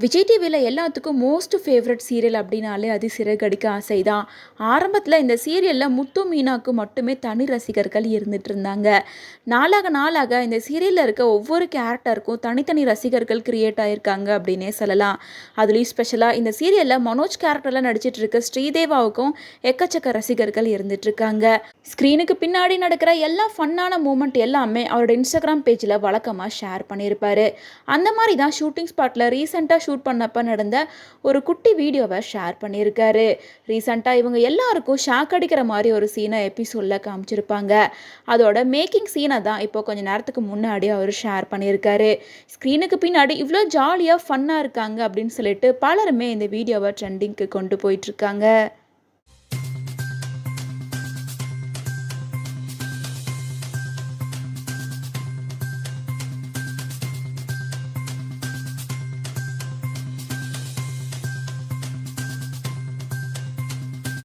விஜய் டிவியில் எல்லாத்துக்கும் most favourite serial அப்படின்னாலே அது சிறகடிக்க ஆசை தான். ஆரம்பத்தில் இந்த சீரியலில் முத்து மீனாக்கு மட்டுமே தனி ரசிகர்கள் இருந்துட்டு இருந்தாங்க. நாளாக நாளாக இந்த சீரியலில் இருக்க ஒவ்வொரு கேரக்டருக்கும் தனித்தனி ரசிகர்கள் கிரியேட் ஆகியிருக்காங்க அப்படின்னே சொல்லலாம். அதுலேயும் ஸ்பெஷலாக இந்த சீரியலில் மனோஜ் கேரக்டரில் நடிச்சிட்டு இருக்க ஸ்ரீதேவாவுக்கும் எக்கச்சக்க ரசிகர்கள் இருந்துட்டு இருக்காங்க. ஸ்க்ரீனுக்கு பின்னாடி நடக்கிற எல்லா ஃபன்னான மூமெண்ட் எல்லாமே அவரோட இன்ஸ்டாகிராம் பேஜில் வழக்கமாக ஷேர் பண்ணியிருப்பாரு. அந்த மாதிரி தான் ஷூட்டிங் ஸ்பாட்டில் ரீசெண்டாக ஷூட் பண்ணப்போ நடந்த ஒரு குட்டி வீடியோவை ஷேர் பண்ணியிருக்காரு. ரீசெண்டாக இவங்க எல்லாருக்கும் ஷாக் அடிக்கிற மாதிரி ஒரு சீனை எபிசோடில் காமிச்சிருப்பாங்க. அதோட மேக்கிங் சீனை தான் இப்போ கொஞ்சம் நேரத்துக்கு முன்னாடி அவர் ஷேர் பண்ணியிருக்காரு. ஸ்க்ரீனுக்கு பின்னாடி இவ்வளோ ஜாலியாக ஃபன்னாக இருக்காங்க அப்படின்னு சொல்லிட்டு பலருமே இந்த வீடியோவை ட்ரெண்டிங்க்கு கொண்டு போயிட்டுருக்காங்க.